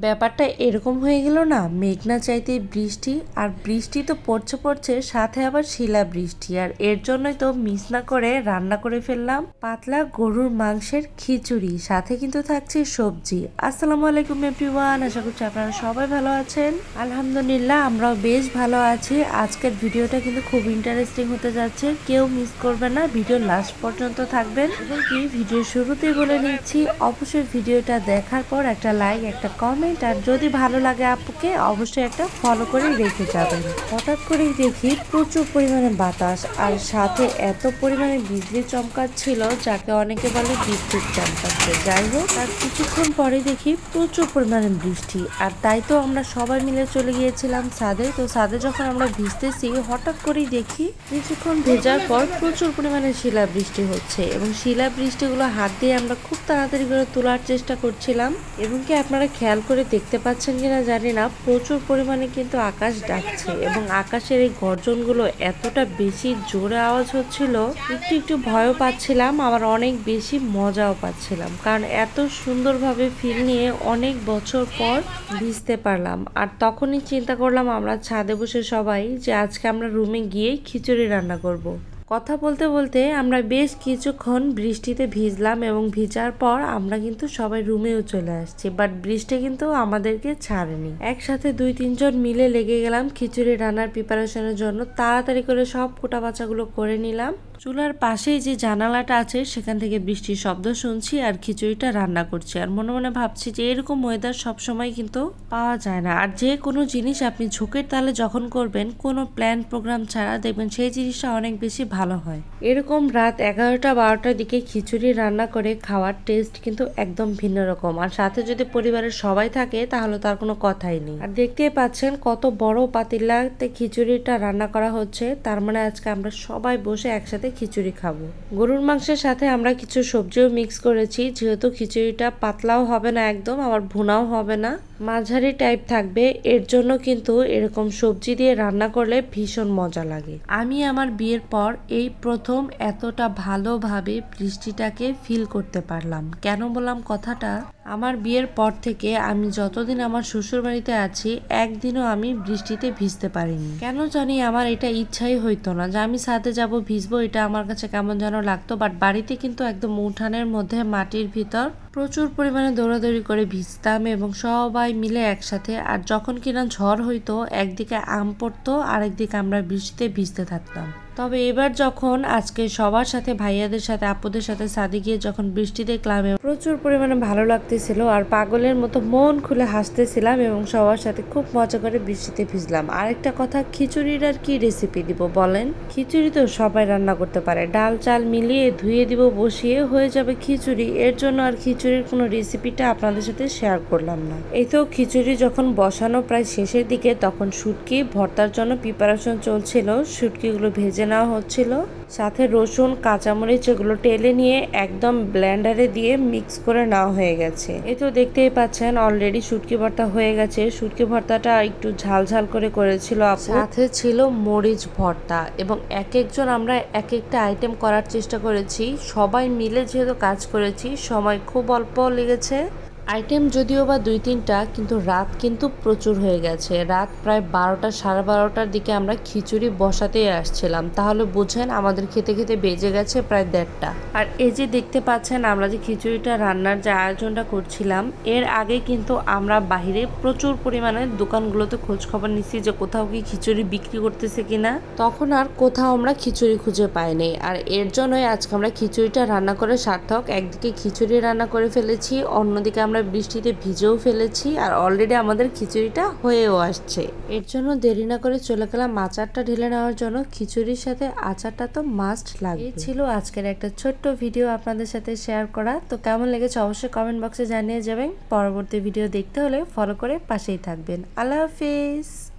ব্যাপারটা এরকম হয়ে গেল না, মেঘনা চাইতে বৃষ্টি, আর বৃষ্টি তো পড়ছে সাথে আবার শিলা বৃষ্টি। আর এর জন্যই তো মিস না করে রান্না করে ফেললাম পাতলা গরুর মাংসের খিচুড়ি, সাথে কিন্তু থাকছে সবজি। আসসালামু আলাইকুম এভরিওয়ান, আশা করছি আপনারা সবাই ভালো আছেন। আলহামদুলিল্লাহ আমরাও বেশ ভালো আছি। আজকের ভিডিওটা কিন্তু খুব ইন্টারেস্টিং হতে যাচ্ছে, কেউ মিস করবে না, ভিডিও লাস্ট পর্যন্ত থাকবেন। এবং কি ভিডিও শুরুতেই বলে নিচ্ছি, অবশ্যই ভিডিওটা দেখার পর একটা লাইক, একটা কমেন্ট, আর যদি ভালো লাগে আপুকে অবশ্যই একটা ফলো করে রেখে যাবেন। হঠাৎ করেই দেখি প্রচুর পরিমাণে বাতাস, আর সাথে এত পরিমাণে বিজলি চমকাচ্ছিল যাকে অনেকে বলে বিদ্যুৎ চমকাচ্ছে। যাই হোক, তার কিছুক্ষণ পরে দেখি প্রচুর পরিমাণে বৃষ্টি, আর তাই তো আমরা সবাই মিলে চলে গিয়েছিলাম ছাদে। তো ছাদে যখন আমরা ভিজতেছি, হঠাৎ করেই দেখি কিছুক্ষণ ভেজার পর প্রচুর পরিমাণে শিলা বৃষ্টি হচ্ছে, এবং শিলা বৃষ্টিগুলো হাত দিয়ে আমরা খুব তাড়াতাড়ি করে তোলার চেষ্টা করছিলাম। এবং কি আপনারা খেয়াল করে দেখতে পাচ্ছেন কিনা জানি না, প্রচুর পরিমাণে কিন্তু আকাশ ডাকছে, এবং আকাশের এই গর্জনগুলো এতটা বেশি জোরে আওয়াজ হচ্ছিল, একটু একটু ভয়ও পাচ্ছিলাম, আবার অনেক বেশি মজাও পাচ্ছিলাম, কারণ এত সুন্দরভাবে ফিল নিয়ে অনেক বছর পর ভিজতে পারলাম। আর তখনই চিন্তা করলাম আমরা ছাদে বসে সবাই যে আজকে আমরা রুমে গিয়ে খিচুড়ি রান্না করব। কথা বলতে বলতে আমরা বেশ কিছুক্ষণ বৃষ্টিতে ভিজলাম, এবং ভিজার পর আমরা কিন্তু সবাই রুমেও চলে আসছি, বাট বৃষ্টি কিন্তু আমাদেরকে ছাড়েনি। একসাথে 2-3 জন মিলে লেগে গেলাম খিচুড়ি রান্নার প্রিপারেশনের জন্য। তাড়াতাড়ি করে সব কোটা বাচাগুলো করে নিলাম। চুলার পাশেই যে জানালাটা আছে সেখান থেকে বৃষ্টির শব্দ শুনছি, আর খিচুড়িটা রান্না করছি, আর মনে মনে ভাবছি যে এরকম ওয়েদার সবসময় কিন্তু পাওয়া যায় না। আর যে কোনো জিনিস আপনি ঝোঁকের তালে যখন করবেন, কোনো প্ল্যান প্রোগ্রাম ছাড়া, দেখবেন সেই জিনিসটা অনেক বেশি ভালো হয়। এরকম রাত 11টা-12টার দিকে খিচুড়ি রান্না করে খাওয়ার টেস্ট কিন্তু একদম ভিন্ন রকম, আর সাথে যদি পরিবারের সবাই থাকে তাহলে তার কোনো কথাই নেই। আর দেখতেই পাচ্ছেন কত বড় পাতিলাতে খিচুড়িটা রান্না করা হচ্ছে, তার মানে আজকে আমরা সবাই বসে একসাথে খিচুড়ি খাবো। গরুর মাংসের সাথে আমরা কিছু সবজিও মিক্স করেছি, যেহেতু খিচুড়িটা পাতলাও হবে না একদম, আবার ভুনাও হবে না, মাঝারি টাইপ থাকবে। এর জন্য কিন্তু এরকম সবজি দিয়ে রান্না করলে ভীষণ মজা লাগে। আমি আমার বিয়ের পর এই প্রথম এতটা ভালোভাবে বৃষ্টিটাকে ফিল করতে পারলাম। কেন বললাম কথাটা, আমার বিয়ের পর থেকে আমি যতদিন আমার শ্বশুর বাড়িতে আছি, একদিনও আমি বৃষ্টিতে ভিজতে পারিনি। কেন জানি আমার এটা ইচ্ছাই হইতো না যে আমি ছাদে যাব, ভিজবো, এটা আমার কাছে কেমন যেন লাগতো। বাট বাড়িতে কিন্তু একদম উঠানের মধ্যে মাটির ভিতর প্রচুর পরিমাণে দৌড়াদৌড়ি করে ভিজতাম, এবং সবাই মিলে একসাথে। আর যখন কিনা ঝড় হইতো, একদিকে আম পড়তো, আরেকদিকে আমরা বৃষ্টিতে ভিজতে থাকতাম। তবে এবার যখন আজকে সবার সাথে, ভাইয়াদের সাথে, আপুদের সাথে ছাদে গিয়ে যখন বৃষ্টি দেখলাম, প্রচুর পরিমাণে ভালো লাগতেছিল, আর পাগলের মতো মন খুলে হাসতেছিলাম, এবং সবার সাথে খুব মজা করে বৃষ্টিতে ভিজলাম। আরেকটা কথা, খিচুড়ির আর কি রেসিপি দিব বলেন? খিচুড়ি তো সবাই রান্না করতে পারে, ডাল চাল মিলিয়ে ধুয়ে দিব, বসিয়ে হয়ে যাবে খিচুড়ি। এর জন্য আর খিচুড়ির কোনো রেসিপিটা আপনাদের সাথে শেয়ার করলাম না। এই তো খিচুড়ি যখন বসানো প্রায় শেষের দিকে, তখন শুটকি ভর্তার জন্য প্রিপারেশন চলছিল, শুটকিগুলো ভেজে নেওয়া হচ্ছিল, সাথে রসুন কাঁচামরিচ এগুলো টেলে নিয়ে একদম ব্লেন্ডারে দিয়ে মিক্স করে নেওয়া হয়ে গেছে। এই তো দেখতেই পাচ্ছেন অলরেডি শুটকি ভর্তা হয়ে গেছে। শুটকি ভর্তাটা একটু ঝাল ঝাল করে করেছিল, সাথে ছিল মরিচ ভর্তা, এবং এক একজন আমরা এক একটা আইটেম করার চেষ্টা করেছি। সবাই মিলে যেহেতু কাজ করেছি, সময় খুব অল্প লেগেছে। আইটেম যদিও বা 2-3টা, কিন্তু রাত কিন্তু প্রচুর হয়ে গেছে। রাত প্রায় 12টা, 12:30টার দিকে আমরা খিচুড়ি বসাতেই আসছিলাম, তাহলে বুঝেন আমাদের খেতে খেতে বেজে গেছে প্রায় 1:30টা। আর এই যে দেখতে পাচ্ছেন আমরা যে খিচুড়িটা রান্নার যে আয়োজনটা করছিলাম, এর আগে কিন্তু আমরা বাহিরে প্রচুর পরিমাণে দোকানগুলোতে খোঁজ খবর নিচ্ছি যে কোথাও কি খিচুড়ি বিক্রি করতেছে কিনা। তখন আর কোথাও আমরা খিচুড়ি খুঁজে পাইনি, আর এর জন্যই আজকে আমরা খিচুড়িটা রান্না করে সার্থক। একদিকে খিচুড়ি রান্না করে ফেলেছি, অন্যদিকে আমরা বৃষ্টিতে ভিজেও ফেলেছি, আর অলরেডি আমাদের খিচুড়িটা হয়েও আসছে। এর জন্য দেরি না করে চলে গেলাম আচারটা ঢেলে নেওয়ার জন্য। খিচুড়ির সাথে আচারটা তো মাস্ট লাগবে। এই ছিল আজকের একটা ছোট্ট ভিডিও আপনাদের সাথে শেয়ার করা। তো কেমন লেগেছে অবশ্যই কমেন্ট বক্সে জানিয়ে যাবেন। পরবর্তী ভিডিও দেখতে হলে ফলো করে পাশেই থাকবেন। আল্লাহ হাফিজ।